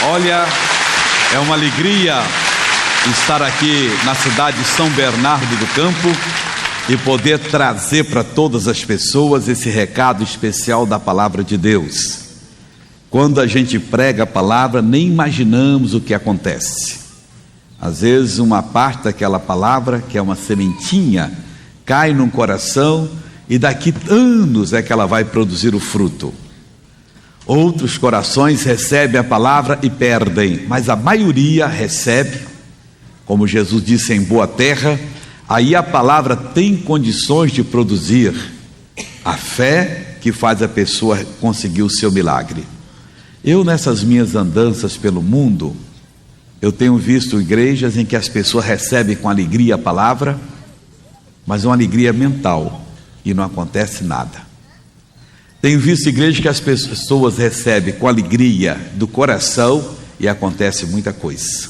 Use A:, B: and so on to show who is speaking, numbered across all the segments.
A: Olha, é uma alegria estar aqui na cidade de São Bernardo do Campo e poder trazer para todas as pessoas esse recado especial da palavra de Deus. Quando a gente prega a palavra, nem imaginamos o que acontece. Às vezes uma parte daquela palavra, que é uma sementinha, cai num coração e daqui anos é que ela vai produzir o fruto. Outros corações recebem a palavra e perdem, mas a maioria recebe, como Jesus disse, em boa terra. Aí a palavra tem condições de produzir a fé que faz a pessoa conseguir o seu milagre. Eu, nessas minhas andanças pelo mundo, eu tenho visto igrejas em que as pessoas recebem com alegria a palavra, mas uma alegria mental, e não acontece nada. Tenho visto igrejas que as pessoas recebem com alegria do coração e acontece muita coisa.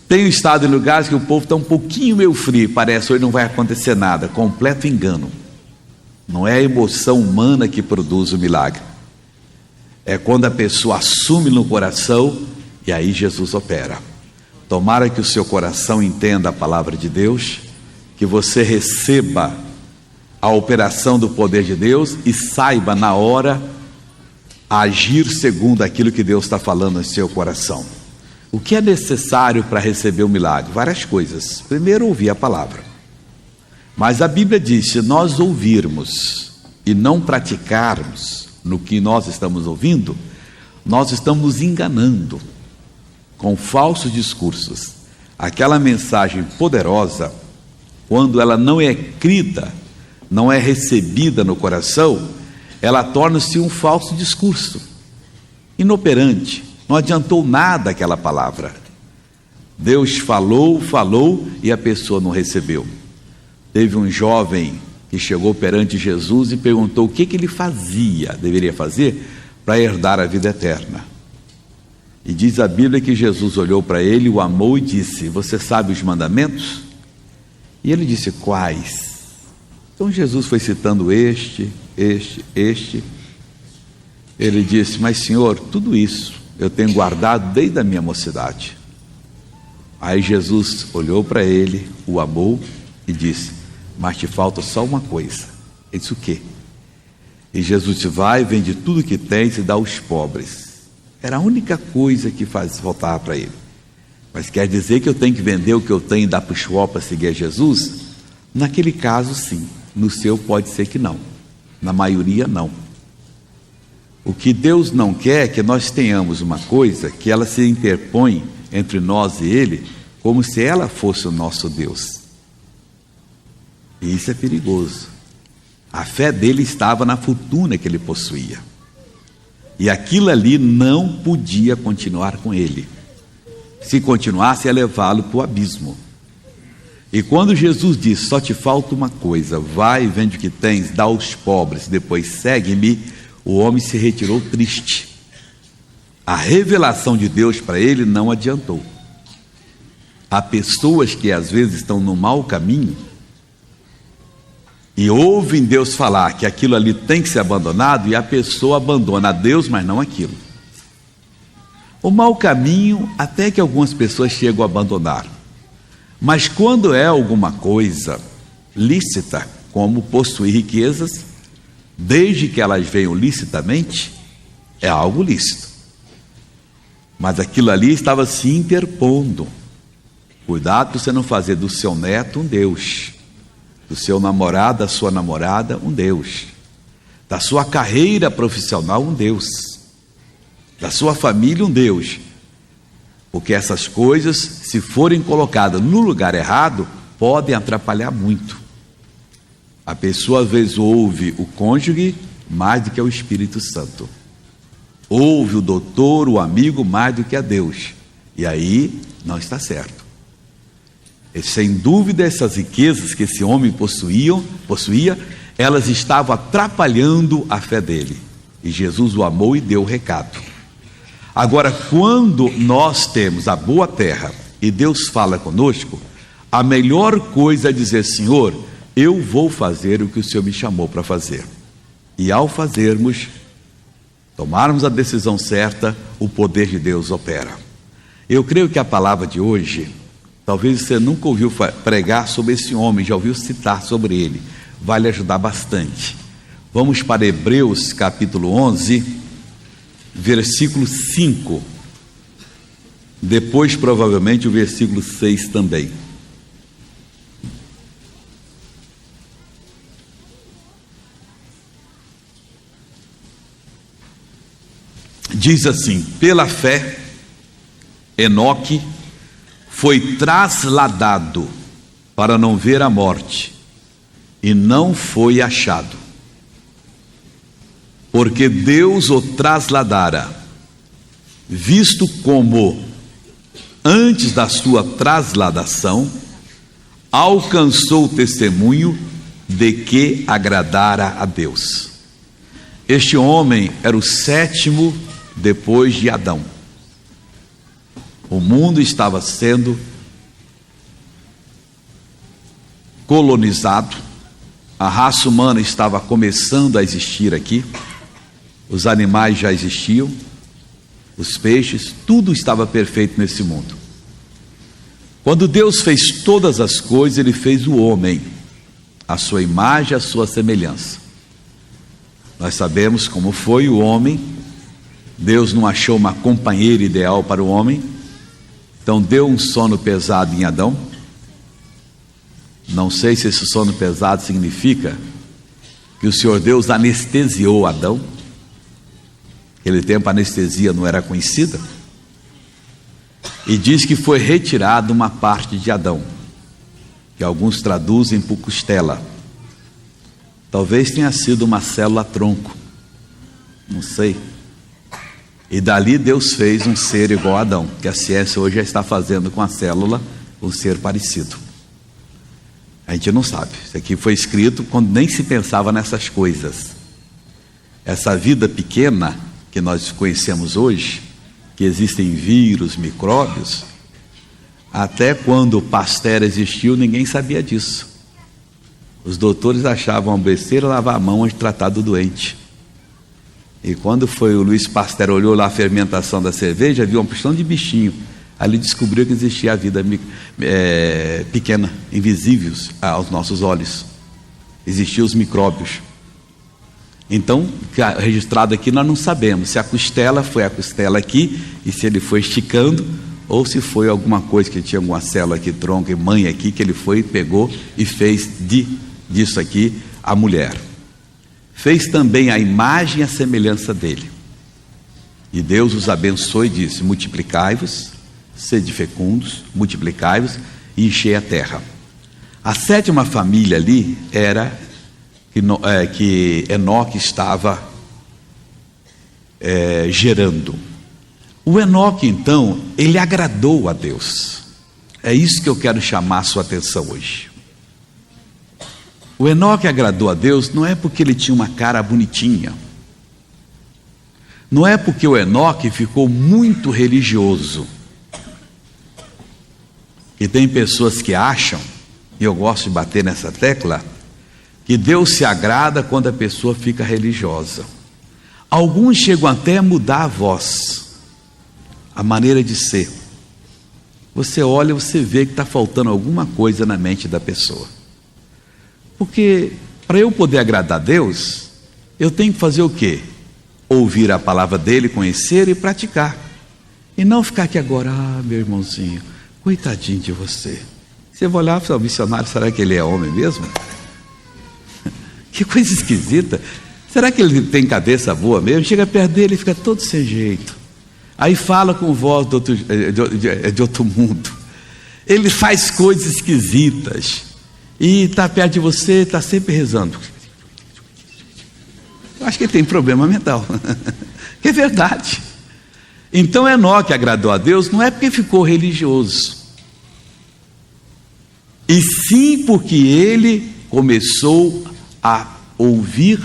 A: Tenho estado em lugares que o povo está um pouquinho meio frio, parece hoje não vai acontecer nada, completo engano. Não é a emoção humana que produz o milagre, é quando a pessoa assume no coração e aí Jesus opera. Tomara que o seu coração entenda a palavra de Deus, que você receba a operação do poder de Deus e saiba na hora agir segundo aquilo que Deus está falando em seu coração. O que é necessário para receber o milagre? Várias coisas. Primeiro, ouvir a palavra. Mas a Bíblia diz: se nós ouvirmos e não praticarmos no que nós estamos ouvindo, nós estamos nos enganando com falsos discursos. Aquela mensagem poderosa, quando ela não é crida, não é recebida no coração, ela torna-se um falso discurso, inoperante. Não adiantou nada aquela palavra. Deus falou e a pessoa não recebeu. Teve um jovem que chegou perante Jesus e perguntou o que ele deveria fazer para herdar a vida eterna. E diz a Bíblia que Jesus olhou para ele, o amou e disse: você sabe os mandamentos? E ele disse: quais? Então Jesus foi citando este. Ele disse: mas Senhor, tudo isso eu tenho guardado desde a minha mocidade. Aí Jesus olhou para ele, o amou e disse: mas te falta só uma coisa. Ele disse: o quê? E Jesus disse: vai, vende tudo que tens e dá aos pobres. Era a única coisa que faltava para ele. Mas quer dizer que eu tenho que vender o que eu tenho e dar para o show para seguir a Jesus? Naquele caso sim, no seu pode ser que não, na maioria não. O que Deus não quer é que nós tenhamos uma coisa que ela se interpõe entre nós e Ele, como se ela fosse o nosso Deus. E isso é perigoso. A fé dele estava na fortuna que ele possuía, e aquilo ali não podia continuar com ele. Se continuasse, ia levá-lo para o abismo. E quando Jesus disse: só te falta uma coisa, vai, vende o que tens, dá aos pobres, depois segue-me, o homem se retirou triste. A revelação de Deus para ele não adiantou. Há pessoas que às vezes estão no mau caminho e ouvem Deus falar que aquilo ali tem que ser abandonado, e a pessoa abandona a Deus, mas não aquilo. O mau caminho até que algumas pessoas chegam a abandonar, mas quando é alguma coisa lícita, como possuir riquezas, desde que elas venham licitamente, é algo lícito. Mas aquilo ali estava se interpondo. Cuidado para você não fazer do seu neto um Deus, do seu namorado, da sua namorada, um Deus, da sua carreira profissional, um Deus, da sua família, um Deus. Porque essas coisas, se forem colocadas no lugar errado, podem atrapalhar muito. A pessoa às vezes ouve o cônjuge mais do que o Espírito Santo, ouve o doutor, o amigo mais do que a Deus, e aí não está certo. E, sem dúvida, essas riquezas que esse homem possuía, elas estavam atrapalhando a fé dele, e Jesus o amou e deu o recado. Agora, quando nós temos a boa terra e Deus fala conosco, a melhor coisa é dizer: Senhor, eu vou fazer o que o Senhor me chamou para fazer. E ao fazermos, tomarmos a decisão certa, o poder de Deus opera. Eu creio que a palavra de hoje, talvez você nunca ouviu pregar sobre esse homem, já ouviu citar sobre ele, vai lhe ajudar bastante. Vamos para Hebreus capítulo 11, versículo 5, depois provavelmente o versículo 6 também. Diz assim: pela fé, Enoque foi trasladado para não ver a morte, e não foi achado, porque Deus o trasladara, visto como, antes da sua trasladação, alcançou o testemunho de que agradara a Deus. Este homem era o sétimo depois de Adão. O mundo estava sendo colonizado, a raça humana estava começando a existir aqui, os animais já existiam, os peixes, tudo estava perfeito nesse mundo. Quando Deus fez todas as coisas, Ele fez o homem, a sua imagem, a sua semelhança. Nós sabemos como foi o homem. Deus não achou uma companheira ideal para o homem, então deu um sono pesado em Adão. Não sei se esse sono pesado significa que o Senhor Deus anestesiou Adão. Naquele tempo a anestesia não era conhecida. E diz que foi retirada uma parte de Adão, que alguns traduzem por costela. Talvez tenha sido uma célula tronco, não sei. E dali Deus fez um ser igual a Adão, que a ciência hoje já está fazendo com a célula um ser parecido. A gente não sabe. Isso aqui foi escrito quando nem se pensava nessas coisas. Essa vida pequena que nós conhecemos hoje, que existem vírus, micróbios, até quando o Pasteur existiu, ninguém sabia disso. Os doutores achavam besteira lavar a mão antes de tratar do doente. E quando foi o Luiz Pasteur, olhou lá a fermentação da cerveja, viu uma porção de bichinho. Ali descobriu que existia a vida pequena, invisíveis aos nossos olhos. Existiam os micróbios. Então, registrado aqui, nós não sabemos se a costela foi a costela aqui, e se ele foi esticando, ou se foi alguma coisa que tinha alguma célula aqui, tronco e mãe aqui, que ele foi, pegou e fez disso aqui a mulher. Fez também a imagem e a semelhança dele. E Deus os abençoou e disse: multiplicai-vos, sede fecundos, multiplicai-vos e enchei a terra. A sétima família ali era que Enoque estava gerando. O Enoque, então, ele agradou a Deus. É isso que eu quero chamar a sua atenção hoje. O Enoque agradou a Deus não é porque ele tinha uma cara bonitinha, não é porque o Enoque ficou muito religioso. E tem pessoas que acham, e eu gosto de bater nessa tecla, que Deus se agrada quando a pessoa fica religiosa. Alguns chegam até a mudar a voz, a maneira de ser. Você olha, você vê que está faltando alguma coisa na mente da pessoa. Porque para eu poder agradar a Deus, eu tenho que fazer o quê? Ouvir a palavra dele, conhecer e praticar. E não ficar aqui agora: meu irmãozinho, coitadinho de você. Você vai olhar para o missionário, será que ele é homem mesmo? Que coisa esquisita. Será que ele tem cabeça boa mesmo? Chega perto dele e fica todo sem jeito. Aí fala com voz de outro mundo. Ele faz coisas esquisitas. E está perto de você, está sempre rezando. Eu acho que ele tem problema mental. Que é verdade. Então Enoque agradou a Deus não é porque ficou religioso, e sim porque ele começou a ouvir,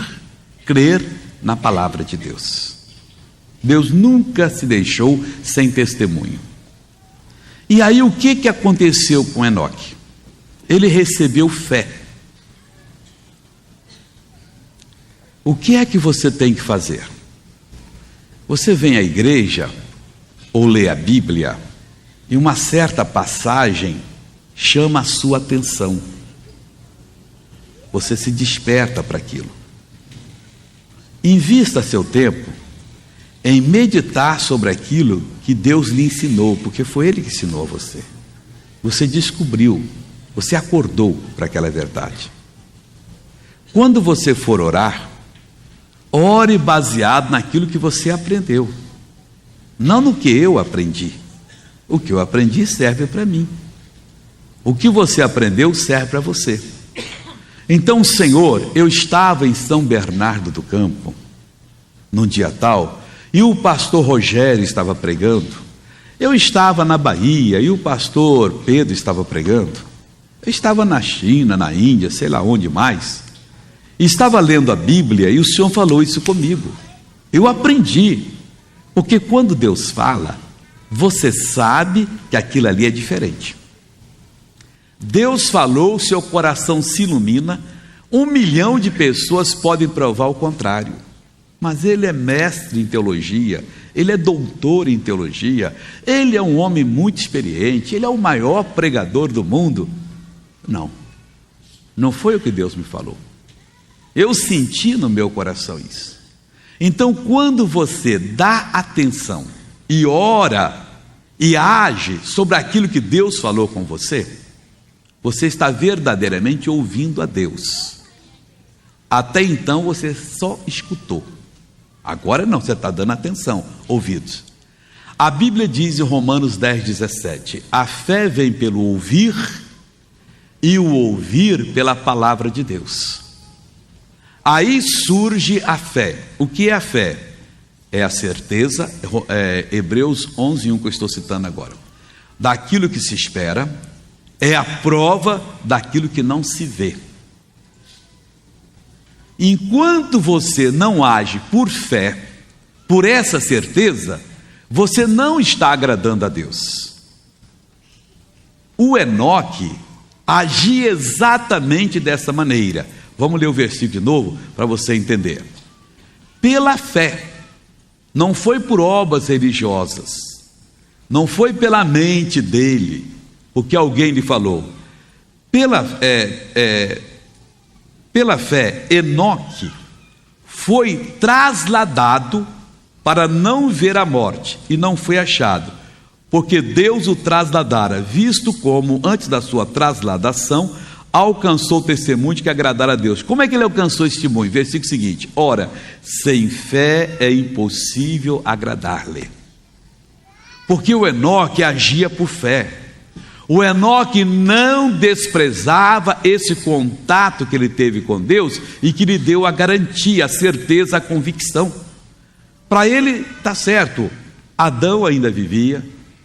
A: crer na palavra de Deus. Deus nunca se deixou sem testemunho. E aí o que aconteceu com Enoque? Ele recebeu fé. O que é que você tem que fazer? Você vem à igreja ou lê a Bíblia e uma certa passagem chama a sua atenção. Você se desperta para aquilo. Invista seu tempo em meditar sobre aquilo que Deus lhe ensinou, porque foi Ele que ensinou a você. Você descobriu, você acordou para aquela verdade. Quando você for orar, ore baseado naquilo que você aprendeu, não no que eu aprendi. O que eu aprendi serve para mim. O que você aprendeu serve para você. Então, Senhor, eu estava em São Bernardo do Campo, num dia tal, e o pastor Rogério estava pregando. Eu estava na Bahia e o pastor Pedro estava pregando. Eu estava na China, na Índia, sei lá onde mais. E estava lendo a Bíblia e o Senhor falou isso comigo. Eu aprendi, porque quando Deus fala, você sabe que aquilo ali é diferente. Deus falou, seu coração se ilumina. 1 milhão de pessoas podem provar o contrário, mas ele é mestre em teologia, ele é doutor em teologia, ele é um homem muito experiente, ele é o maior pregador do mundo. Não foi o que Deus me falou. Eu senti no meu coração isso. Então, quando você dá atenção e ora e age sobre aquilo que Deus falou com você, você está verdadeiramente ouvindo a Deus. Até então você só escutou. Agora não, você está dando atenção, ouvidos. A Bíblia diz em Romanos 10:17, a fé vem pelo ouvir e o ouvir pela palavra de Deus. Aí surge a fé. O que é a fé? É a certeza, Hebreus 11:1 que eu estou citando agora, daquilo que se espera, é a prova daquilo que não se vê. Enquanto você não age por fé, por essa certeza, você não está agradando a Deus. O Enoque agia exatamente dessa maneira. Vamos ler o versículo de novo para você entender. Pela fé, não foi por obras religiosas, não foi pela mente dele, porque alguém lhe falou. Pela fé, Enoque foi trasladado para não ver a morte, e não foi achado, porque Deus o trasladara, visto como, antes da sua trasladação, alcançou o testemunho de que agradara a Deus. Como é que ele alcançou esse testemunho? Versículo seguinte: ora, sem fé é impossível agradar-lhe. Porque o Enoque agia por fé. O Enoque não desprezava esse contato que ele teve com Deus e que lhe deu a garantia, a certeza, a convicção. Para ele, está certo, Adão ainda vivia,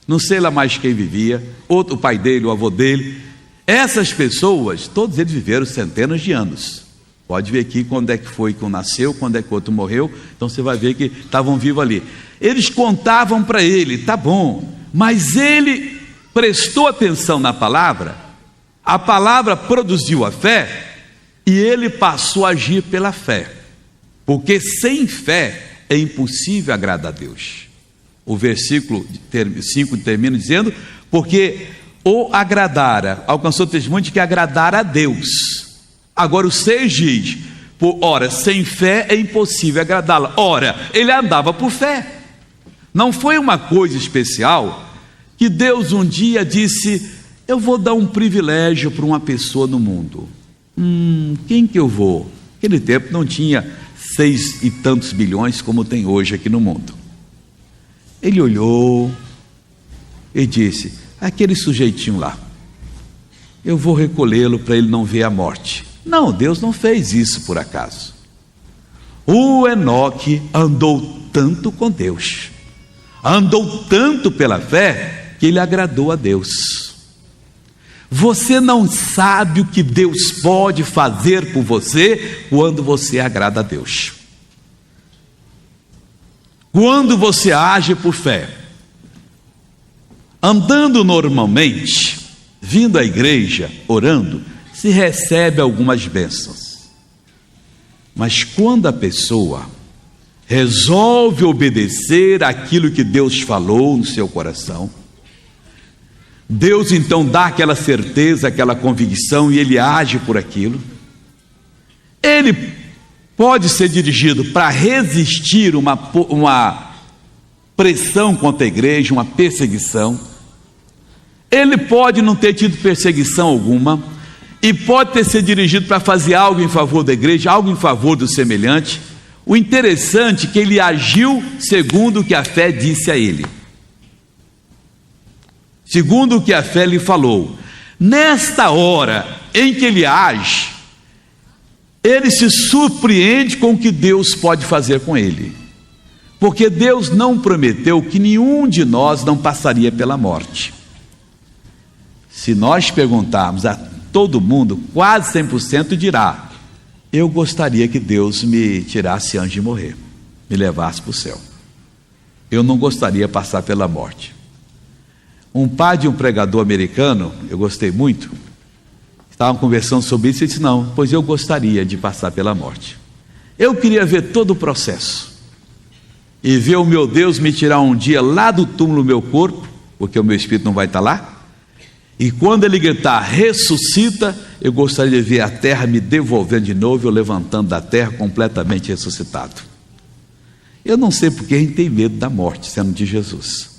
A: não sei lá mais quem vivia, outro, o pai dele, o avô dele. Essas pessoas, todos eles viveram centenas de anos. Pode ver aqui quando é que foi que um nasceu, quando é que o outro morreu, então você vai ver que estavam vivos ali. Eles contavam para ele, tá bom, mas ele prestou atenção na palavra, a palavra produziu a fé, e ele passou a agir pela fé, porque sem fé é impossível agradar a Deus. O versículo 5 termina dizendo, porque o agradara, alcançou o testemunho de que agradara a Deus. Agora o 6 diz, ora, sem fé é impossível agradá-la. Ora, ele andava por fé. Não foi uma coisa especial que Deus um dia disse, eu vou dar um privilégio para uma pessoa no mundo. Quem que eu vou? Naquele tempo não tinha 6 e tantos bilhões como tem hoje aqui no mundo. Ele olhou e disse, aquele sujeitinho lá, eu vou recolhê-lo para ele não ver a morte. Não, Deus não fez isso por acaso. O Enoque andou tanto com Deus, andou tanto pela fé, que ele agradou a Deus. Você não sabe o que Deus pode fazer por você quando você agrada a Deus. Quando você age por fé, andando normalmente, vindo à igreja, orando, se recebe algumas bênçãos. Mas quando a pessoa resolve obedecer aquilo que Deus falou no seu coração, Deus então dá aquela certeza, aquela convicção, e ele age por aquilo. Ele pode ser dirigido para resistir uma pressão contra a igreja, uma perseguição. Ele pode não ter tido perseguição alguma, e pode ter sido dirigido para fazer algo em favor da igreja, algo em favor do semelhante. O interessante é que ele agiu segundo o que a fé disse a ele, segundo o que a fé lhe falou. Nesta hora em que ele age, ele se surpreende com o que Deus pode fazer com ele, porque Deus não prometeu que nenhum de nós não passaria pela morte. Se nós perguntarmos a todo mundo, quase 100% dirá: eu gostaria que Deus me tirasse antes de morrer, me levasse para o céu. Eu não gostaria de passar pela morte. Um pai de um pregador americano, eu gostei muito, estavam conversando sobre isso e disse: não, pois eu gostaria de passar pela morte. Eu queria ver todo o processo e ver o meu Deus me tirar um dia lá do túmulo meu corpo, porque o meu espírito não vai estar lá, e quando ele gritar ressuscita, eu gostaria de ver a terra me devolvendo de novo, eu levantando da terra completamente ressuscitado. Eu não sei porque a gente tem medo da morte sendo de Jesus.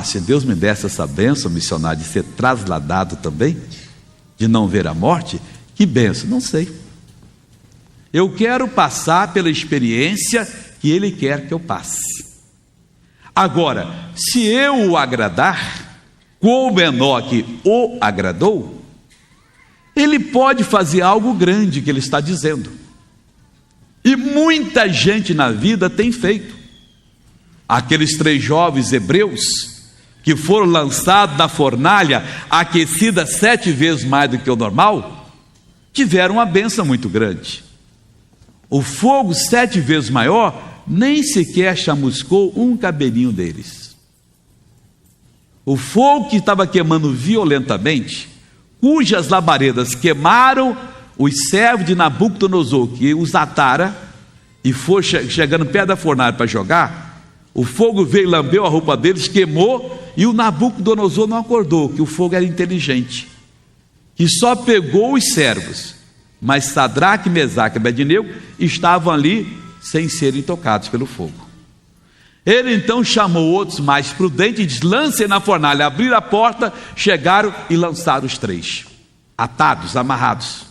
A: Se Deus me desse essa bênção, missionário, de ser trasladado também, de não ver a morte, que bênção, não sei. Eu quero passar pela experiência que ele quer que eu passe. Agora, se eu o agradar, como Enoque o agradou, ele pode fazer algo grande que ele está dizendo, e muita gente na vida tem feito. Aqueles 3 jovens hebreus que foram lançados na fornalha, aquecida 7 vezes mais do que o normal, tiveram uma bênção muito grande. O fogo 7 vezes maior nem sequer chamuscou um cabelinho deles. O fogo que estava queimando violentamente, cujas labaredas queimaram os servos de Nabucodonosor, que os atara, e foi chegando perto da fornalha para jogar, o fogo veio, lambeu a roupa deles, queimou, e o Nabucodonosor não acordou, que o fogo era inteligente, que só pegou os servos, mas Sadraque, Mesaque e Abednego estavam ali sem serem tocados pelo fogo. Ele então chamou outros mais prudentes e disse: lancem na fornalha. Abriram a porta, chegaram e lançaram os 3, atados, amarrados.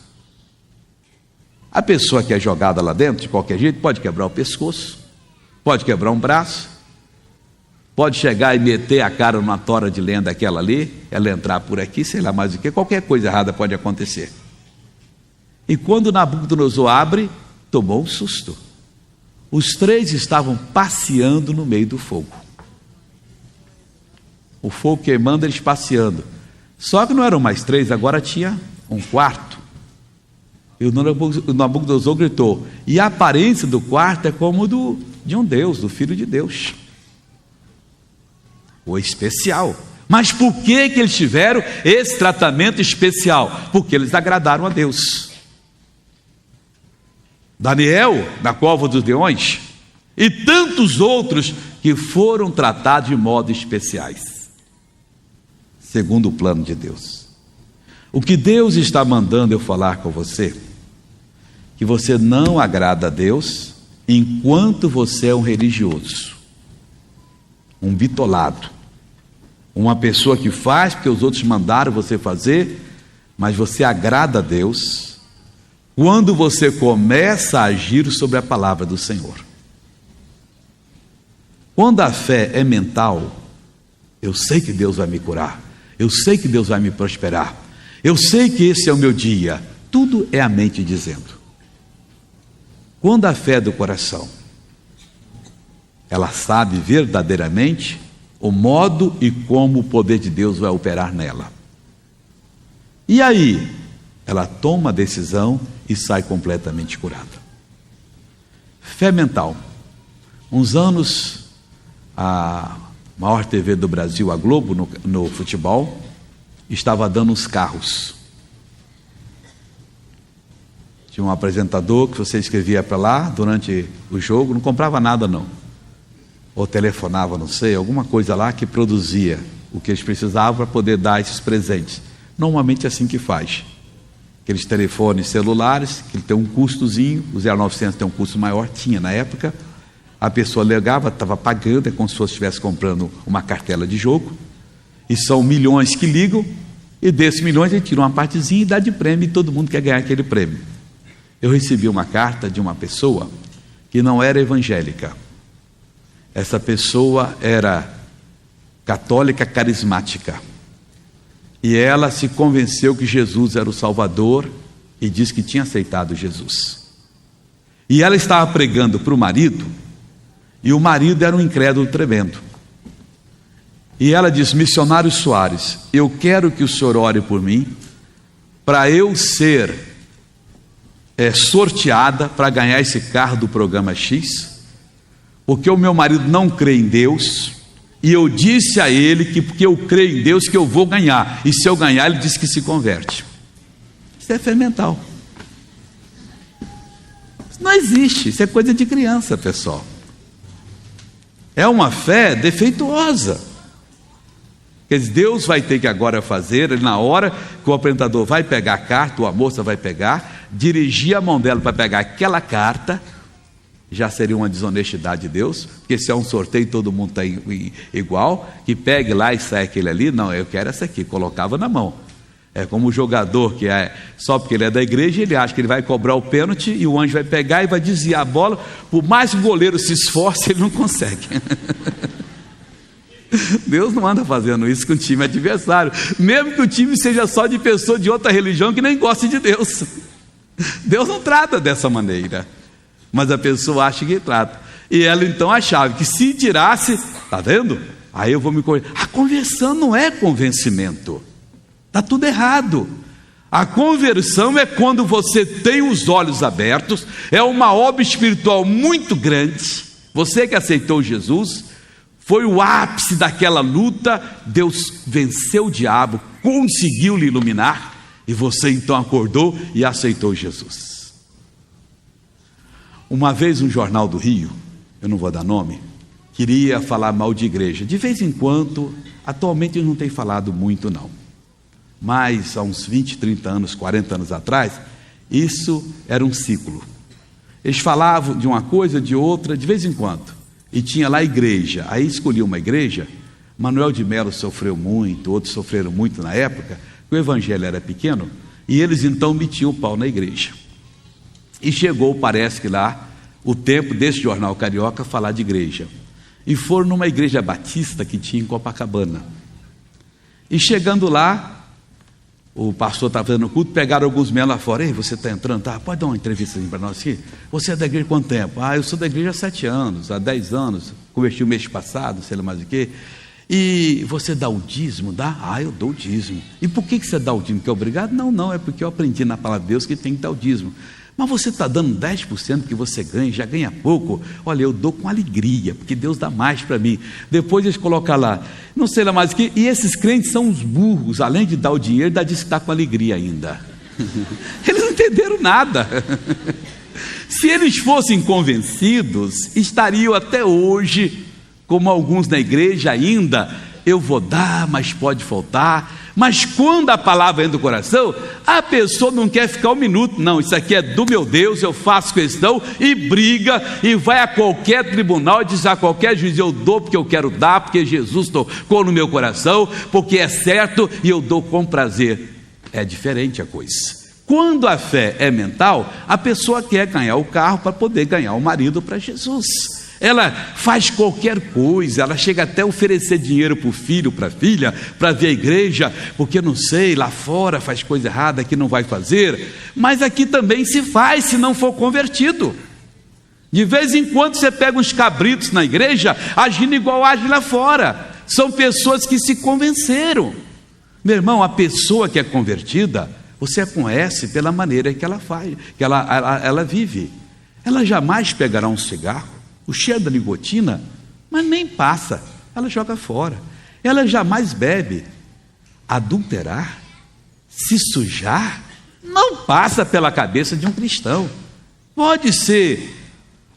A: A pessoa que é jogada lá dentro, de qualquer jeito, pode quebrar o pescoço, pode quebrar um braço, pode chegar e meter a cara numa tora de lenha daquela ali, ela entrar por aqui, sei lá mais o que, qualquer coisa errada pode acontecer. E quando Nabucodonosor abre, tomou um susto. Os 3 estavam passeando no meio do fogo. O fogo queimando, eles passeando. Só que não eram mais 3, agora tinha um quarto. E o Nabucodonosor gritou. E a aparência do quarto é como de um Deus, do Filho de Deus. O especial. Mas por que eles tiveram esse tratamento especial? Porque eles agradaram a Deus. Daniel, na cova dos leões, e tantos outros que foram tratados de modo especiais, segundo o plano de Deus. O que Deus está mandando eu falar com você, que você não agrada a Deus enquanto você é um religioso, um bitolado, uma pessoa que faz porque os outros mandaram você fazer, mas você agrada a Deus quando você começa a agir sobre a palavra do Senhor. Quando a fé é mental, eu sei que Deus vai me curar, eu sei que Deus vai me prosperar, eu sei que esse é o meu dia, tudo é a mente dizendo. Quando a fé é do coração, ela sabe verdadeiramente o modo e como o poder de Deus vai operar nela. E aí, ela toma a decisão e sai completamente curada. Fé mental. Uns anos, a maior TV do Brasil, a Globo, no futebol, estava dando uns carros. Tinha um apresentador que você escrevia para lá durante o jogo, não comprava nada não. Ou telefonava, não sei, alguma coisa lá que produzia o que eles precisavam para poder dar esses presentes. Normalmente é assim que faz. Aqueles telefones celulares, que tem um custozinho, o 0900 tem um custo maior, tinha na época. A pessoa ligava, estava pagando, é como se estivesse comprando uma cartela de jogo. E são milhões que ligam, e desses milhões ele tira uma partezinha e dá de prêmio, e todo mundo quer ganhar aquele prêmio. Eu recebi uma carta de uma pessoa que não era evangélica. Essa pessoa era católica carismática. E ela se convenceu que Jesus era o Salvador e disse que tinha aceitado Jesus. E ela estava pregando para o marido, e o marido era um incrédulo tremendo. E ela disse: missionário Soares, eu quero que o senhor ore por mim, para eu ser sorteada para ganhar esse carro do programa X, porque o meu marido não crê em Deus, e eu disse a ele que porque eu creio em Deus que eu vou ganhar, e se eu ganhar ele disse que se converte. Isso é fé mental. Isso não existe, isso é coisa de criança, pessoal. É uma fé defeituosa. Quer dizer, Deus vai ter que agora fazer, na hora que o apresentador vai pegar a carta, ou a moça vai pegar, dirigir a mão dela para pegar aquela carta, já seria uma desonestidade de Deus, porque se é um sorteio todo mundo está igual, que pegue lá e sai aquele ali, não, eu quero essa aqui, colocava na mão. É como o jogador que só porque ele é da igreja, ele acha que ele vai cobrar o pênalti e o anjo vai pegar e vai desviar a bola, por mais que o goleiro se esforce, ele não consegue. Deus não anda fazendo isso com o time adversário, mesmo que o time seja só de pessoa de outra religião que nem goste de Deus. Deus não trata dessa maneira, mas a pessoa acha que trata. E ela então achava que se tirasse, está vendo? Aí eu vou me convencer. A conversão não é convencimento, está tudo errado. A conversão é quando você tem os olhos abertos, é uma obra espiritual muito grande. Você que aceitou Jesus, foi o ápice daquela luta, Deus venceu o diabo, conseguiu lhe iluminar, e você então acordou e aceitou Jesus. Uma vez um jornal do Rio, eu não vou dar nome, queria falar mal de igreja. De vez em quando, atualmente eles não têm falado muito não, mas há uns 20, 30 anos, 40 anos atrás, isso era um ciclo. Eles falavam de uma coisa, de outra, de vez em quando. E tinha lá a igreja, aí escolhi uma igreja. Manuel de Melo sofreu muito, outros sofreram muito na época, o evangelho era pequeno, e eles então metiam o pau na igreja. E chegou, parece que lá, o tempo desse jornal carioca falar de igreja. E foram numa igreja batista que tinha em Copacabana. E chegando lá, o pastor estava fazendo culto, pegaram alguns menos lá fora. Ei, você está entrando? Tá, pode dar uma entrevista para nós aqui? Você é da igreja há quanto tempo? Eu sou da igreja há 7 anos, há 10 anos, converti o mês passado, sei lá mais o quê. E você dá o dízimo? Dá? Eu dou o dízimo. E por que você dá o dízimo? Que é obrigado? Não, é porque eu aprendi na palavra de Deus que tem que dar o dízimo. Mas você está dando 10% que você ganha, já ganha pouco. Olha, eu dou com alegria, porque Deus dá mais para mim. Depois eles colocam lá, não sei lá mais o que. E esses crentes são uns burros, além de dar o dinheiro, ainda diz que está com alegria ainda. Eles não entenderam nada. Se eles fossem convencidos, estariam até hoje, como alguns na igreja ainda, eu vou dar, mas pode faltar. Mas quando a palavra entra no coração, a pessoa não quer ficar um minuto, não, isso aqui é do meu Deus, eu faço questão, e briga, e vai a qualquer tribunal, e diz a qualquer juiz, eu dou porque eu quero dar, porque Jesus tocou no meu coração, porque é certo, e eu dou com prazer. É diferente a coisa. Quando a fé é mental, a pessoa quer ganhar o carro para poder ganhar o marido para Jesus. Ela faz qualquer coisa, ela chega até a oferecer dinheiro para o filho, para a filha, para ver a igreja, porque não sei, lá fora faz coisa errada, aqui não vai fazer, mas aqui também se faz se não for convertido. De vez em quando você pega uns cabritos na igreja, agindo igual age lá fora, são pessoas que se convenceram. Meu irmão, a pessoa que é convertida, você a conhece pela maneira que ela faz, que ela vive. Ela jamais pegará um cigarro, o cheiro da nicotina, mas nem passa, ela joga fora. Ela jamais bebe. Adulterar, se sujar, Não passa pela cabeça de um cristão. Pode ser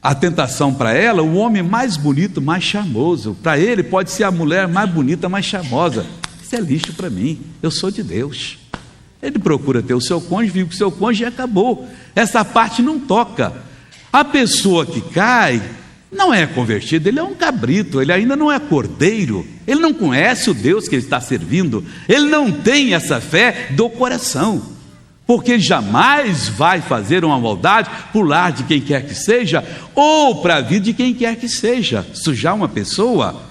A: a tentação para ela o homem mais bonito, mais charmoso. Para ele pode ser a mulher mais bonita, mais charmosa. Isso é lixo para mim, eu sou de Deus. Ele procura ter o seu cônjuge, vive com o seu cônjuge e acabou. Essa parte não toca. A pessoa que cai não é convertido, ele é um cabrito, ele ainda não é cordeiro, ele não conhece o Deus que ele está servindo, ele não tem essa fé do coração, porque ele jamais vai fazer uma maldade para o lar de quem quer que seja, ou para a vida de quem quer que seja. Sujar uma pessoa,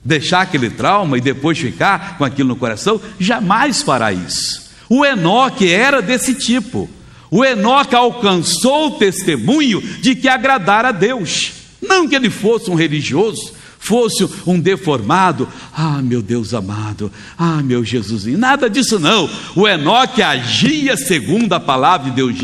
A: deixar aquele trauma e depois ficar com aquilo no coração, jamais fará isso. O Enoque era desse tipo. O Enoque alcançou o testemunho de que agradara a Deus. Não que ele fosse um religioso, fosse um deformado. Ah, meu Deus amado, ah, meu Jesusinho, nada disso não. O Enoque agia segundo a palavra de Deus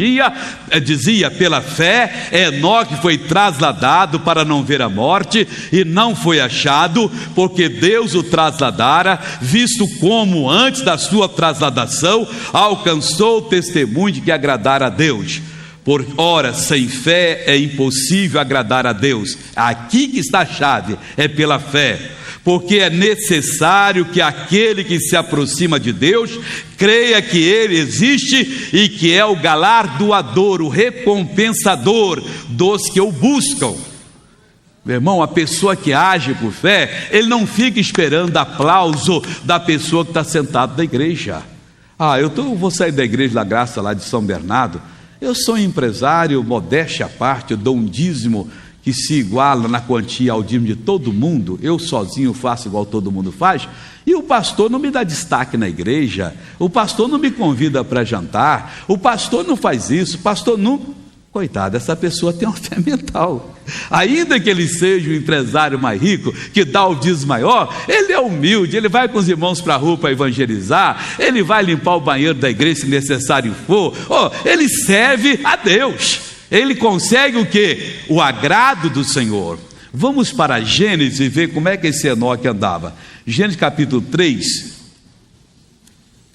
A: dizia pela fé. Enoque foi trasladado para não ver a morte e não foi achado, porque Deus o trasladara, visto como antes da sua trasladação alcançou o testemunho de que agradara a Deus. Por ora, sem fé é impossível agradar a Deus. Aqui que está a chave, é pela fé. Porque é necessário que aquele que se aproxima de Deus creia que Ele existe e que é o galardoador, o recompensador dos que o buscam. Meu irmão, a pessoa que age por fé, ele não fica esperando aplauso da pessoa que está sentada na igreja. Eu vou sair da igreja da Graça lá de São Bernardo. Eu sou empresário, modéstia à parte, eu dou um dízimo que se iguala na quantia ao dízimo de todo mundo. Eu sozinho faço igual todo mundo faz, e o pastor não me dá destaque na igreja, o pastor não me convida para jantar, o pastor não faz isso, o pastor não... Coitado, essa pessoa tem uma fé mental. Ainda que ele seja o empresário mais rico, que dá o dízimo maior, ele é humilde, ele vai com os irmãos para a rua para evangelizar, ele vai limpar o banheiro da igreja se necessário for, ele serve a Deus, ele consegue o quê? O agrado do Senhor. Vamos para Gênesis e ver como é que esse Enoque andava. Gênesis capítulo 3,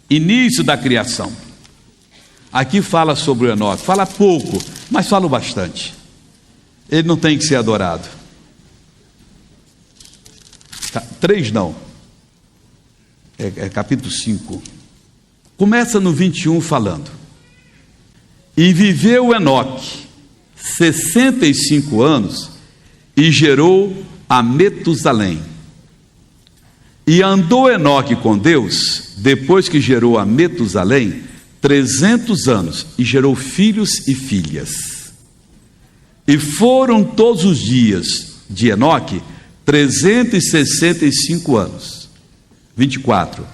A: início da criação. Aqui fala sobre o Enoque, fala pouco, mas fala bastante. Ele não tem que ser adorado. 3 não, é capítulo 5. Começa no 21 falando: e viveu Enoque 65 anos e gerou a Metusalém. E andou Enoque com Deus, depois que gerou a Metusalém, 300 anos, e gerou filhos e filhas. E foram todos os dias de Enoque 365 anos. 24.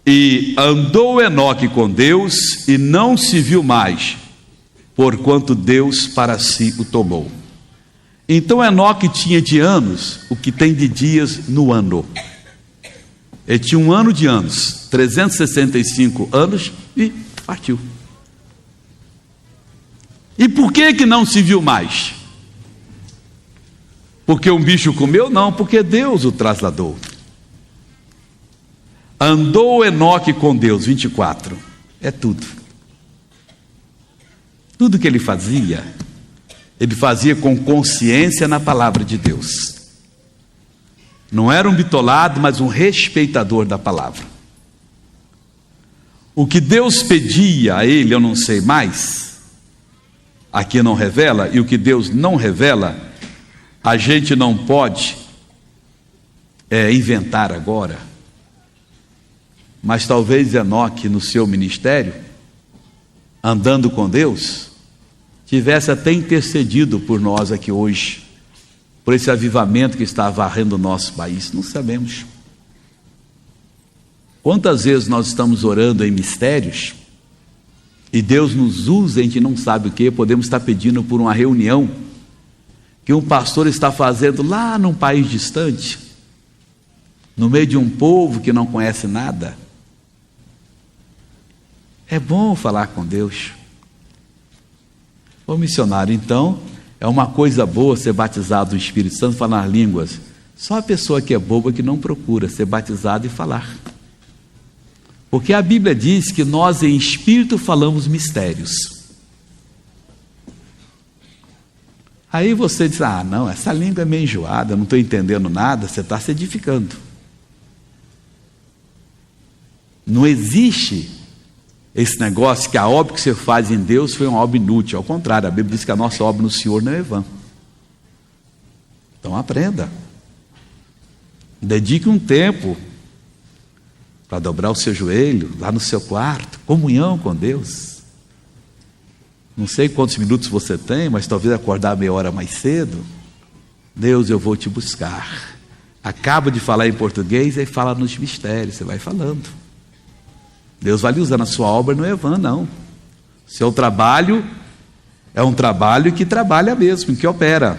A: E andou Enoque com Deus e não se viu mais, porquanto Deus para si o tomou. Então Enoque tinha de anos o que tem de dias no ano. Ele tinha 1 ano de anos, 365 anos, e partiu. E por que não se viu mais? Porque um bicho comeu? Não, porque Deus o trasladou. Andou Enoque com Deus, 24. É tudo. Tudo que ele fazia com consciência na palavra de Deus. Não era um bitolado, mas um respeitador da palavra. O que Deus pedia a ele, eu não sei mais, aqui não revela, e o que Deus não revela, a gente não pode inventar agora. Mas talvez Enoque, no seu ministério, andando com Deus, tivesse até intercedido por nós aqui hoje, por esse avivamento que está varrendo o nosso país. Não sabemos. Quantas vezes nós estamos orando em mistérios e Deus nos usa, a gente não sabe o que, podemos estar pedindo por uma reunião que um pastor está fazendo lá num país distante, no meio de um povo que não conhece nada. É bom falar com Deus. Ô missionário, então, é uma coisa boa ser batizado no Espírito Santo, falar línguas. Só a pessoa que é boba que não procura ser batizado e falar. Porque a Bíblia diz que nós em espírito falamos mistérios. Aí você diz, não, essa língua é meio enjoada, eu não estou entendendo nada. Você está se edificando. Não existe esse negócio que a obra que você faz em Deus foi uma obra inútil. Ao contrário, a Bíblia diz que a nossa obra no Senhor não é vã. Então aprenda. Dedique um tempo para dobrar o seu joelho lá no seu quarto, comunhão com Deus. Não sei quantos minutos você tem, mas talvez acordar meia hora mais cedo. Deus, eu vou te buscar. Acaba de falar em português e fala nos mistérios, você vai falando. Deus vai lhe usar na sua obra, não é vã, não. Seu trabalho é um trabalho que trabalha mesmo, que opera.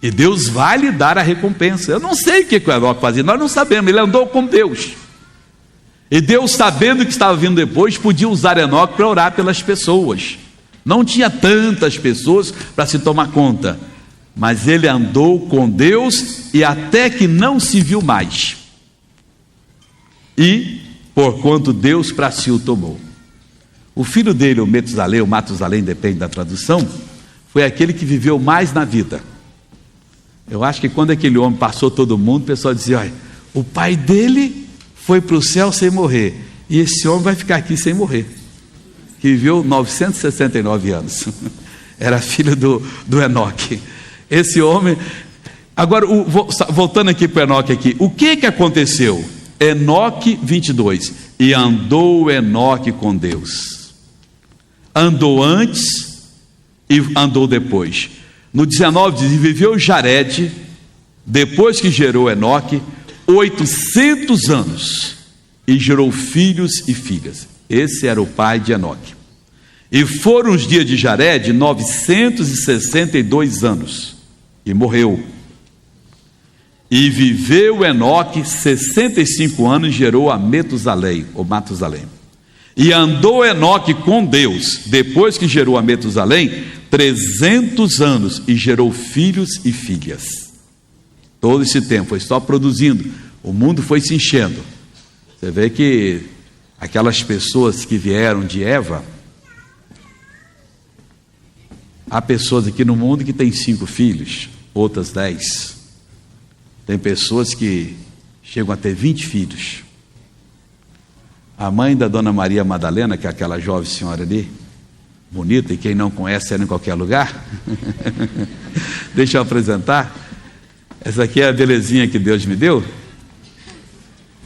A: E Deus vai lhe dar a recompensa. Eu não sei o que o Enoque fazia, nós não sabemos, ele andou com Deus. E Deus, sabendo que estava vindo depois, podia usar Enoque para orar pelas pessoas. Não tinha tantas pessoas para se tomar conta, mas ele andou com Deus e até que não se viu mais. E porquanto Deus para si o tomou. O filho dele, o Matusalém, depende da tradução, foi aquele que viveu mais na vida. Eu acho que quando aquele homem passou todo mundo, o pessoal dizia, olha, o pai dele foi para o céu sem morrer, e esse homem vai ficar aqui sem morrer. Que viveu 969 anos. Era filho do Enoque. Esse homem... Agora, voltando aqui para o Enoque aqui, o que aconteceu? Enoque 22, e andou Enoque com Deus. Andou antes e andou depois. No 19 diz, e viveu Jared, depois que gerou Enoque, 800 anos, e gerou filhos e filhas. Esse era o pai de Enoque. E foram os dias de Jared 962 anos, e morreu. E viveu Enoque 65 anos e gerou a Metusalém, ou Matusalém. E andou Enoque com Deus, depois que gerou a Metusalém, 300 anos, e gerou filhos e filhas. Todo esse tempo foi só produzindo, o mundo foi se enchendo. Você vê que aquelas pessoas que vieram de Eva, há pessoas aqui no mundo que têm 5 filhos, outras 10. Tem pessoas que chegam a ter 20 filhos. A mãe da Dona Maria Madalena, que é aquela jovem senhora ali, bonita, e quem não conhece ela em qualquer lugar, deixa eu apresentar. Essa aqui é a belezinha que Deus me deu,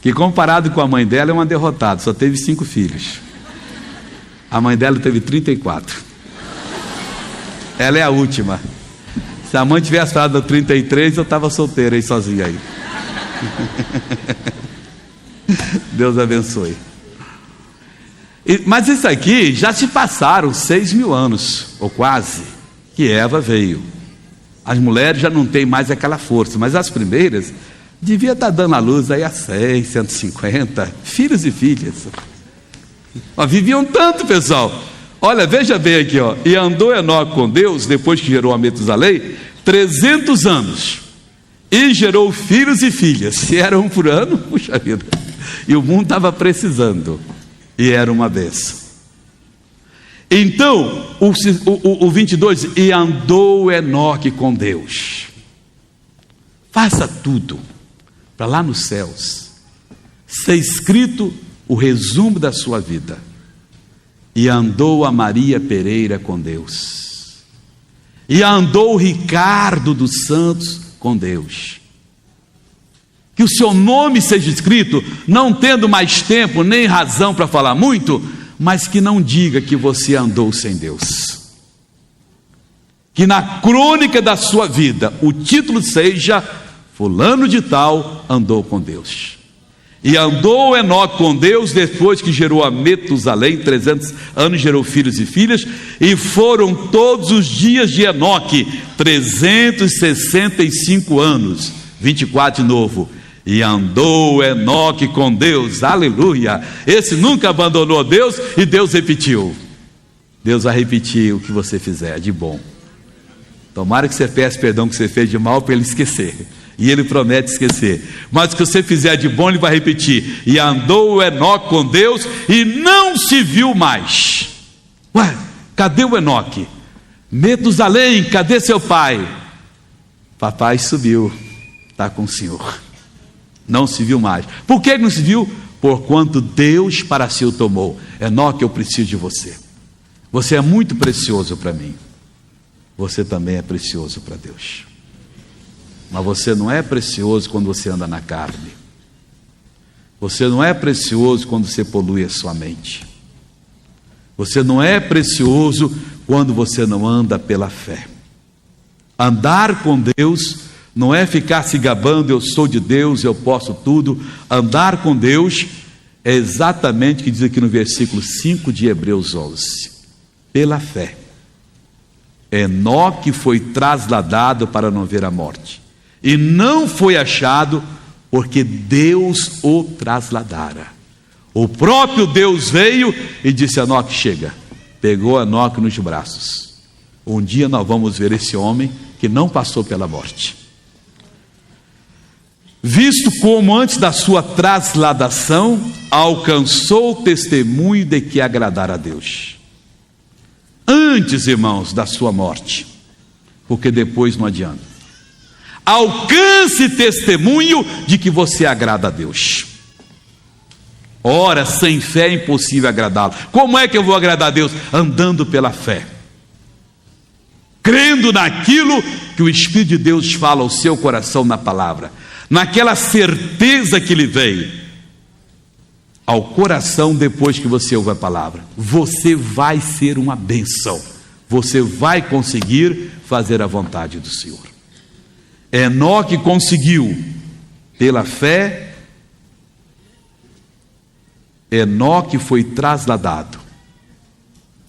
A: que comparado com a mãe dela é uma derrotada, só teve 5 filhos. A mãe dela teve 34. Ela é a última. Se a mãe tivesse falado 33, eu estava solteiro aí, sozinho aí. Deus abençoe. Mas isso aqui, já se passaram 6.000 anos, ou quase, que Eva veio. As mulheres já não têm mais aquela força, mas as primeiras, devia estar dando à luz aí a 100, 150, filhos e filhas. Viviam tanto, pessoal. Olha, veja bem aqui, ó. E andou Enoque com Deus, depois que gerou a Metusalém, 300 anos, e gerou filhos e filhas. Se era um por ano, puxa vida. E o mundo estava precisando, e era uma bênção. Então, o 22, e andou Enoque com Deus. Faça tudo para lá nos céus ser escrito o resumo da sua vida. E andou a Maria Pereira com Deus. E andou o Ricardo dos Santos com Deus. Que o seu nome seja escrito, não tendo mais tempo nem razão para falar muito, mas que não diga que você andou sem Deus. Que na crônica da sua vida o título seja: fulano de tal andou com Deus. E andou Enoque com Deus, depois que gerou a Metusalém, 300 anos, gerou filhos e filhas, e foram todos os dias de Enoque 365 anos, 24 de novo. E andou Enoque com Deus, aleluia. Esse nunca abandonou Deus, e Deus repetiu. Deus vai repetir o que você fizer de bom. Tomara que você peça perdão que você fez de mal para Ele esquecer. E ele promete esquecer. Mas o que você fizer de bom, ele vai repetir. E andou Enoque com Deus e não se viu mais. Ué, cadê o Enoque? Metusalém, cadê seu pai? Papai subiu, está com o Senhor. Não se viu mais. Por que não se viu? Porquanto Deus para si o tomou. Enoque, eu preciso de você. Você é muito precioso para mim. Você também é precioso para Deus. Mas você não é precioso quando você anda na carne. Você não é precioso quando você polui a sua mente. Você não é precioso quando você não anda pela fé. Andar com Deus não é ficar se gabando, eu sou de Deus, eu posso tudo. Andar com Deus é exatamente o que diz aqui no versículo 5 de Hebreus 11. Pela fé. Enoque foi trasladado para não ver a morte. E não foi achado porque Deus o trasladara. O próprio Deus veio e disse a Enoque, chega. Pegou Enoque nos braços. Um dia nós vamos ver esse homem que não passou pela morte. Visto como antes da sua trasladação alcançou o testemunho de que agradara a Deus. Antes, irmãos, da sua morte, porque depois não adianta. Alcance testemunho de que você agrada a Deus. Ora, sem fé é impossível agradá-lo. Como é que eu vou agradar a Deus? Andando pela fé, crendo naquilo que o Espírito de Deus fala ao seu coração na palavra, naquela certeza que lhe veio ao coração depois que você ouve a palavra. Você vai ser uma bênção. Você vai conseguir fazer a vontade do Senhor. Enoque conseguiu, pela fé. Enoque foi trasladado.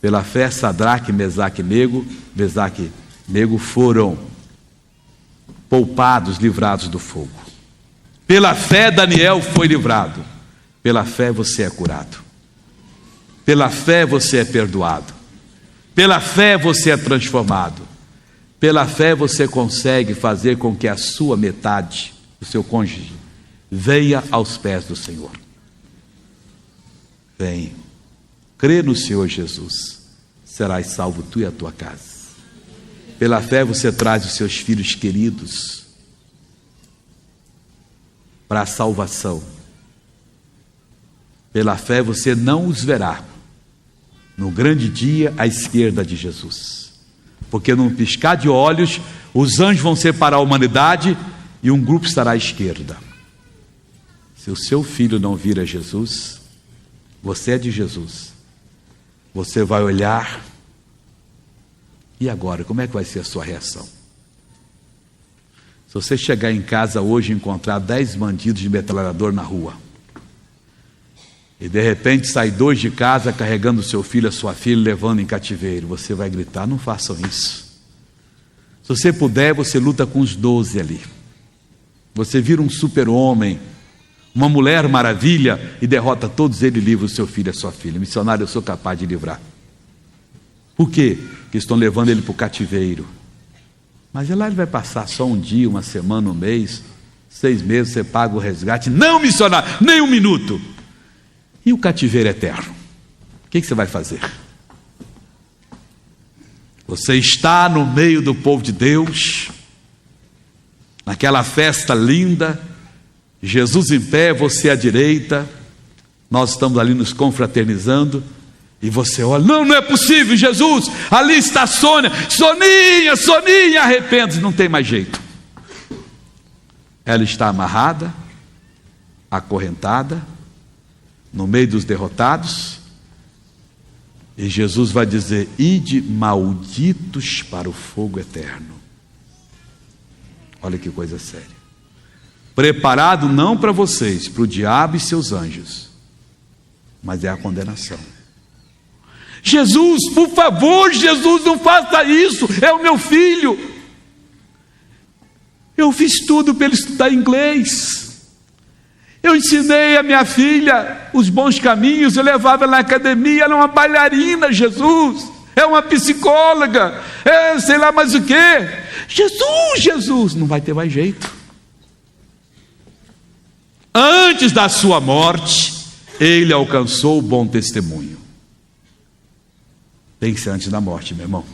A: Pela fé, Sadraque, Mesaque e Nego foram poupados, livrados do fogo. Pela fé, Daniel foi livrado. Pela fé você é curado. Pela fé você é perdoado. Pela fé você é transformado. Pela fé você consegue fazer com que a sua metade, o seu cônjuge, venha aos pés do Senhor. Vem, crê no Senhor Jesus, serás salvo tu e a tua casa. Pela fé você traz os seus filhos queridos para a salvação. Pela fé você não os verá no grande dia à esquerda de Jesus, porque num piscar de olhos os anjos vão separar a humanidade e um grupo estará à esquerda. Se o seu filho não vir a Jesus, você é de Jesus, você vai olhar, e agora, como é que vai ser a sua reação? Se você chegar em casa hoje e encontrar 10 bandidos de metralhador na rua, e de repente sai 2 de casa carregando o seu filho, a sua filha, levando em cativeiro, você vai gritar, não façam isso. Se você puder, você luta com os 12 ali. Você vira um super-homem, uma mulher maravilha, e derrota todos eles e livra o seu filho e a sua filha. Missionário, eu sou capaz de livrar. Por quê? Porque estão levando ele para o cativeiro. Mas lá ele vai passar só um dia, uma semana, um mês, 6 meses, você paga o resgate. Não, missionário, nem 1 minuto. E o cativeiro eterno? O que você vai fazer? Você está no meio do povo de Deus, naquela festa linda, Jesus em pé, você à direita, nós estamos ali nos confraternizando, e você olha, não é possível, Jesus, ali está a Sônia, Soninha, arrepende-se, não tem mais jeito. Ela está amarrada, acorrentada, no meio dos derrotados, e Jesus vai dizer, ide malditos para o fogo eterno. Olha que coisa séria. Preparado não para vocês, para o diabo e seus anjos, mas é a condenação. Jesus, por favor, Jesus, não faça isso, é o meu filho. Eu fiz tudo para ele estudar inglês. Eu ensinei a minha filha os bons caminhos, eu levava ela na academia, ela é uma bailarina, Jesus, é uma psicóloga, sei lá mais o quê. Jesus, não vai ter mais jeito. antes da sua morte, ele alcançou o bom testemunho. Tem que ser antes da morte, meu irmão.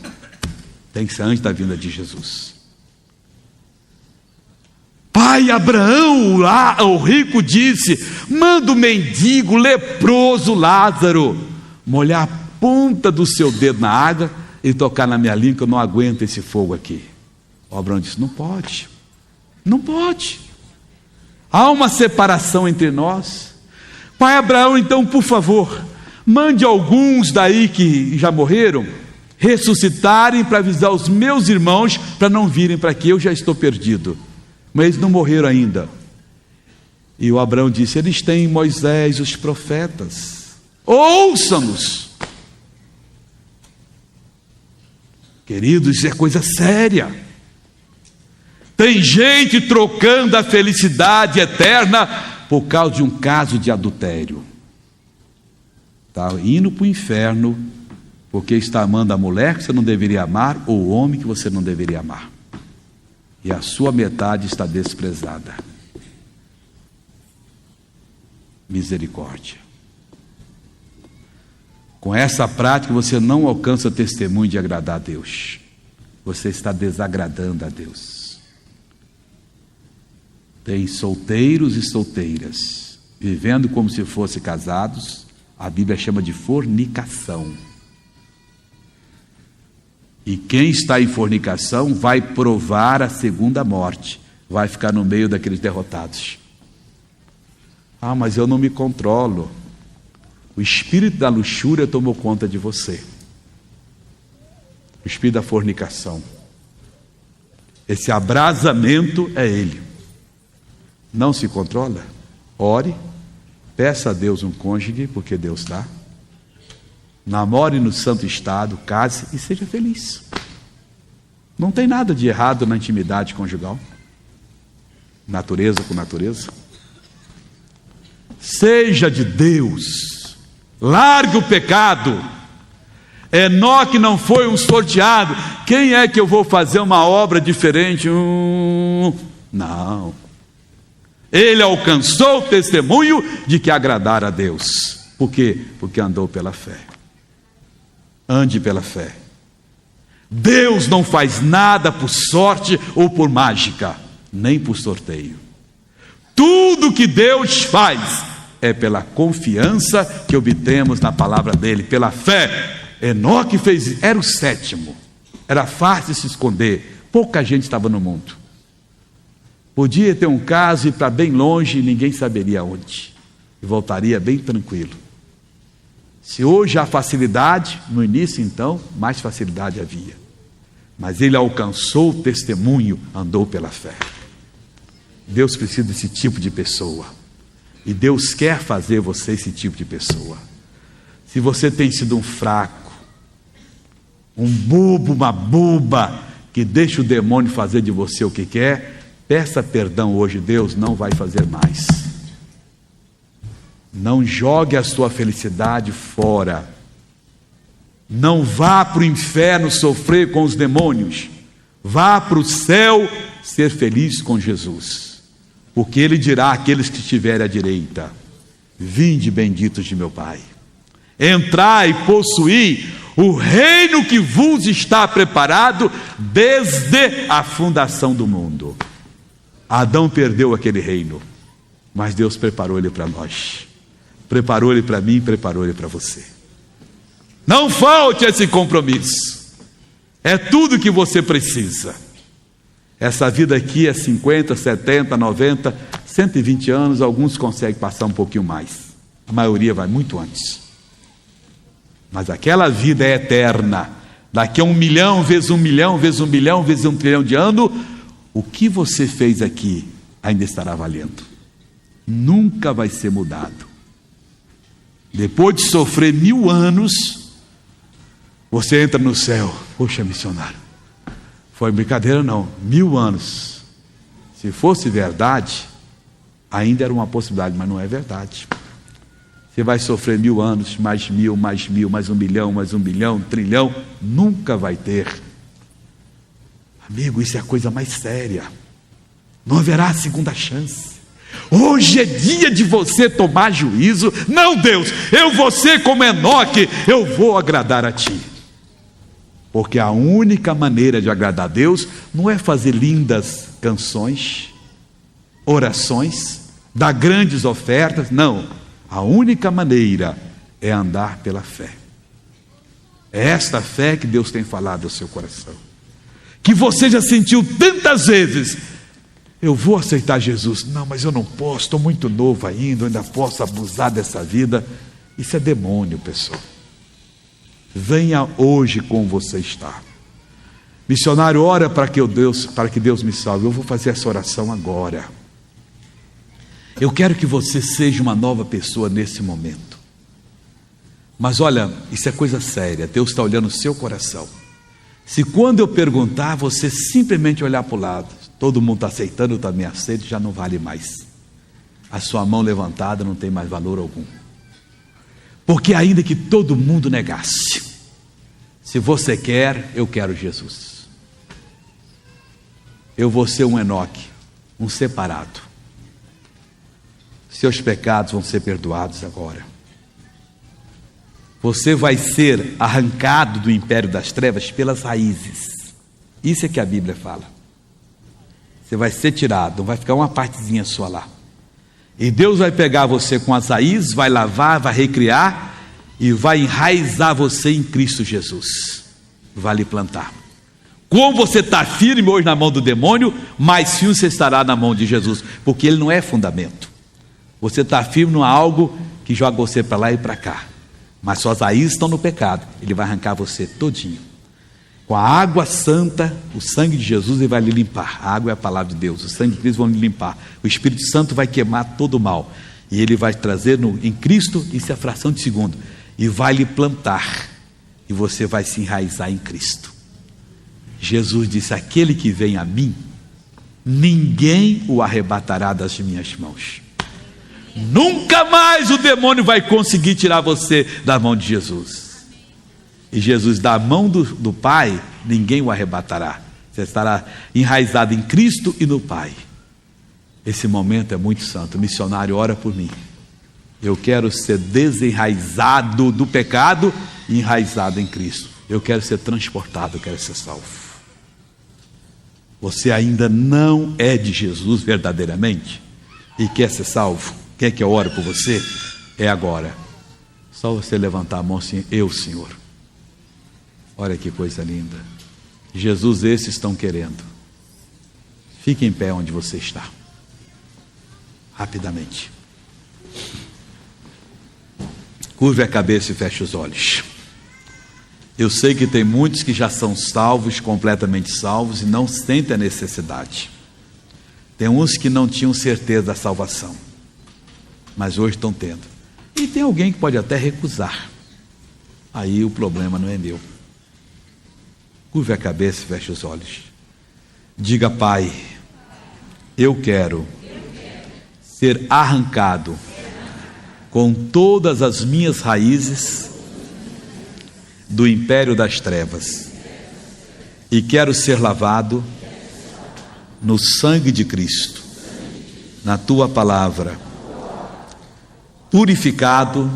A: Tem que ser antes da vinda de Jesus. Pai Abraão, lá, o rico, disse: manda o mendigo leproso Lázaro molhar a ponta do seu dedo na água e tocar na minha língua, que eu não aguento esse fogo aqui. O Abraão disse: não pode, não pode. Há uma separação entre nós. Pai Abraão, então, por favor, mande alguns daí que já morreram ressuscitarem para avisar os meus irmãos para não virem para aqui, eu já estou perdido. Mas eles não morreram ainda. E o Abraão disse: eles têm Moisés, os profetas, ouçam-nos. Queridos, isso é coisa séria. Tem gente trocando a felicidade eterna por causa de um caso de adultério. Está indo para o inferno porque está amando a mulher que você não deveria amar, ou o homem que você não deveria amar. E a sua metade está desprezada. Misericórdia. Com essa prática você não alcança testemunho de agradar a Deus. Você está desagradando a Deus. Tem solteiros e solteiras vivendo como se fossem casados. A Bíblia chama de fornicação. E quem está em fornicação vai provar a segunda morte. Vai ficar no meio daqueles derrotados. Ah, mas eu não me controlo. O espírito da luxúria tomou conta de você. O espírito da fornicação. Esse abrasamento é ele. Não se controla? Ore. Peça a Deus um cônjuge, porque Deus dá. Namore no santo estado, case e seja feliz. Não tem nada de errado na intimidade conjugal. Natureza com natureza. Seja de Deus. Largue o pecado. Enoque não foi um sorteado. Quem é que eu vou fazer uma obra diferente? Não. Ele alcançou o testemunho de que agradara a Deus. Por quê? Porque andou pela fé. Ande pela fé. Deus não faz nada por sorte ou por mágica, nem por sorteio. Tudo que Deus faz é pela confiança que obtemos na palavra dele, pela fé. Enoque fez, era o sétimo, era fácil se esconder, pouca gente estava no mundo. Podia ter um caso e ir para bem longe e ninguém saberia onde, e voltaria bem tranquilo. Se hoje há facilidade, no início então, mais facilidade havia. Mas ele alcançou o testemunho, andou pela fé. Deus precisa desse tipo de pessoa. E Deus quer fazer você esse tipo de pessoa. Se você tem sido um fraco, um bobo, uma boba, que deixa o demônio fazer de você o que quer, peça perdão hoje. Deus não vai fazer mais. Não jogue a sua felicidade fora. Não vá para o inferno sofrer com os demônios. Vá para o céu ser feliz com Jesus. Porque ele dirá àqueles que estiverem à direita: vinde benditos de meu Pai. Entrai e possuí o reino que vos está preparado desde a fundação do mundo. Adão perdeu aquele reino, mas Deus preparou ele para nós. Preparou ele para mim, preparou ele para você. Não falte esse compromisso. É tudo que você precisa. Essa vida aqui é 50, 70, 90, 120 anos. Alguns conseguem passar um pouquinho mais. A maioria vai muito antes. Mas aquela vida é eterna. Daqui a 1 milhão, vezes 1 milhão, vezes 1 bilhão, vezes 1 trilhão de anos, o que você fez aqui ainda estará valendo. Nunca vai ser mudado. Depois de sofrer 1000 anos, você entra no céu. Poxa, missionário, foi brincadeira não, 1000 anos. Se fosse verdade, ainda era uma possibilidade, mas não é verdade. Você vai sofrer 1000 anos, mais 1000, mais 1000, mais 1 bilhão, mais 1 bilhão, 1 trilhão, nunca vai ter. Amigo, isso é a coisa mais séria. Não haverá segunda chance. Hoje é dia de você tomar juízo. Não, Deus, eu vou ser como Enoque, eu vou agradar a Ti. Porque a única maneira de agradar a Deus não é fazer lindas canções, orações, dar grandes ofertas, não. A única maneira é andar pela fé. É esta fé que Deus tem falado ao seu coração, que você já sentiu tantas vezes: eu vou aceitar Jesus. Não, mas eu não posso, estou muito novo ainda, eu ainda posso abusar dessa vida. Isso é demônio, pessoal. Venha hoje como você está. Missionário, ora para que Deus me salve. Eu vou fazer essa oração agora. Eu quero que você seja uma nova pessoa nesse momento. Mas olha, isso é coisa séria. Deus está olhando o seu coração. Se quando eu perguntar, você simplesmente olhar para o lado, todo mundo está aceitando, eu também aceito, já não vale mais. A sua mão levantada não tem mais valor algum. Porque ainda que todo mundo negasse, se você quer, eu quero Jesus. Eu vou ser um Enoque, um separado. Seus pecados vão ser perdoados agora. Você vai ser arrancado do império das trevas pelas raízes. Isso é que a Bíblia fala. Você vai ser tirado, não vai ficar uma partezinha sua lá. E Deus vai pegar você com as raízes, vai lavar, vai recriar e vai enraizar você em Cristo Jesus. Vai lhe plantar. Como você está firme hoje na mão do demônio, mais firme você estará na mão de Jesus, porque ele não é fundamento. Você está firme num algo que joga você para lá e para cá. Mas suas raízes estão no pecado. Ele vai arrancar você todinho. Com a água santa, o sangue de Jesus, ele vai lhe limpar. A água é a palavra de Deus. O sangue de Cristo vai lhe limpar. O Espírito Santo vai queimar todo o mal. E ele vai trazer em Cristo, isso é a fração de segundo, e vai lhe plantar. E você vai se enraizar em Cristo. Jesus disse: aquele que vem a mim, ninguém o arrebatará das minhas mãos. Nunca mais o demônio vai conseguir tirar você da mão de Jesus. E Jesus, da mão do Pai, ninguém o arrebatará. Você estará enraizado em Cristo e no Pai. Esse momento é muito santo. Missionário, ora por mim. Eu quero ser desenraizado do pecado e enraizado em Cristo. Eu quero ser transportado, eu quero ser salvo. Você ainda não é de Jesus verdadeiramente e quer ser salvo? Quer que eu ore por você? É agora. Só você levantar a mão assim: eu, Senhor. Olha que coisa linda. Jesus, esses estão querendo. Fique em pé onde você está. Rapidamente. Curve a cabeça e feche os olhos. Eu sei que tem muitos que já são salvos, completamente salvos, e não sentem a necessidade. Tem uns que não tinham certeza da salvação, mas hoje estão tendo. E tem alguém que pode até recusar. Aí o problema não é meu. Curve a cabeça e feche os olhos. Diga: Pai, eu quero ser arrancado com todas as minhas raízes do império das trevas e quero ser lavado no sangue de Cristo, na Tua palavra, purificado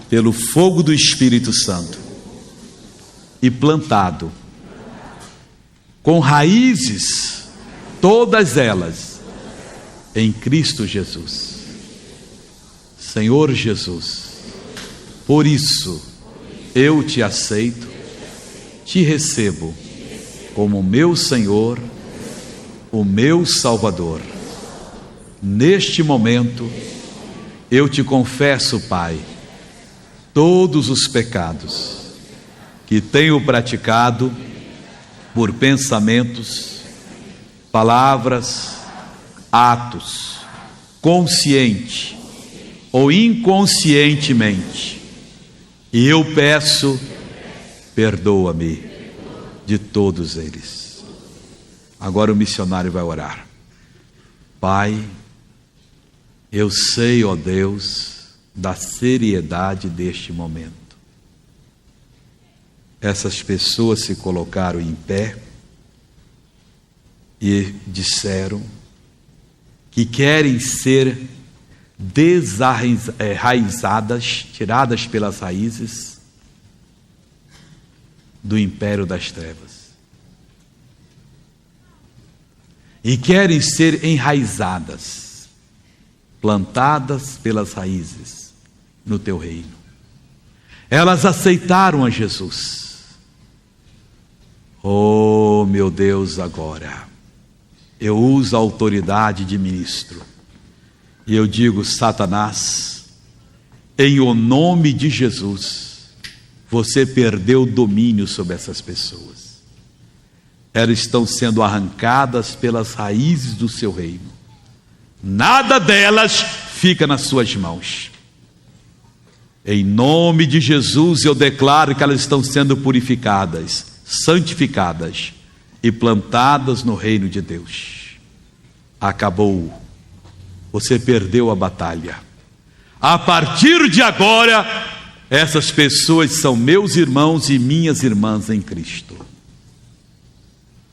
A: pelo fogo do Espírito Santo e plantado com raízes, todas elas, em Cristo Jesus. Senhor Jesus, por isso eu te aceito, te recebo como meu Senhor, o meu Salvador. Neste momento, eu te confesso, Pai, todos os pecados que tenho praticado por pensamentos, palavras, atos, consciente ou inconscientemente. E eu peço, perdoa-me de todos eles. Agora o missionário vai orar. Pai, eu sei, ó Deus, da seriedade deste momento. Essas pessoas se colocaram em pé e disseram: que querem ser desarraizadas, tiradas pelas raízes do império das trevas. E querem ser enraizadas, plantadas pelas raízes no teu reino. Elas aceitaram a Jesus. Oh, meu Deus, agora eu uso a autoridade de ministro e eu digo: Satanás, em o nome de Jesus, você perdeu o domínio sobre essas pessoas. Elas estão sendo arrancadas pelas raízes do seu reino. Nada delas fica nas suas mãos. Em nome de Jesus eu declaro que elas estão sendo purificadas, santificadas e plantadas no reino de Deus. Acabou. Você perdeu a batalha. A partir de agora, essas pessoas são meus irmãos e minhas irmãs em Cristo.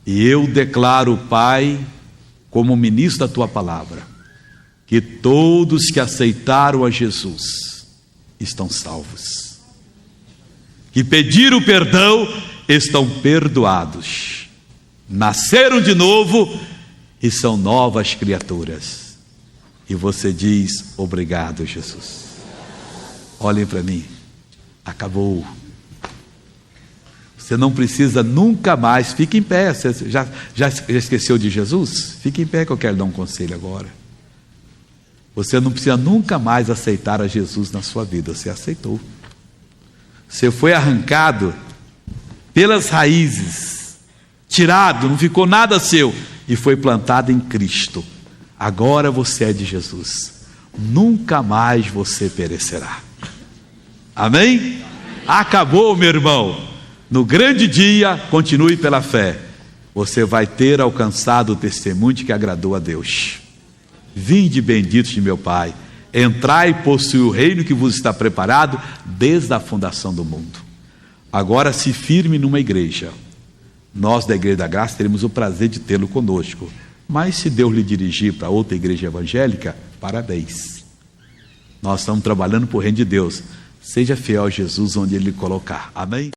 A: E eu declaro, Pai, como ministro da Tua palavra, que todos que aceitaram a Jesus estão salvos. Que pediram perdão, estão perdoados. Nasceram de novo e são novas criaturas. E você diz: obrigado, Jesus. Olhem para mim. Acabou. Você não precisa nunca mais. Fique em pé. Você já esqueceu de Jesus? Fique em pé que eu quero dar um conselho agora. Você não precisa nunca mais aceitar a Jesus na sua vida. Você aceitou. Você foi arrancado pelas raízes, tirado, não ficou nada seu, e foi plantado em Cristo. Agora você é de Jesus. Nunca mais você perecerá. Amém? Acabou, meu irmão. No grande dia, continue pela fé. Você vai ter alcançado o testemunho de que agradou a Deus. Vinde benditos de meu Pai, entrai e possui o reino que vos está preparado desde a fundação do mundo. Agora se firme numa igreja. Nós da Igreja da Graça teremos o prazer de tê-lo conosco. Mas se Deus lhe dirigir para outra igreja evangélica, parabéns. Nós estamos trabalhando por reino de Deus. Seja fiel a Jesus onde Ele lhe colocar. Amém?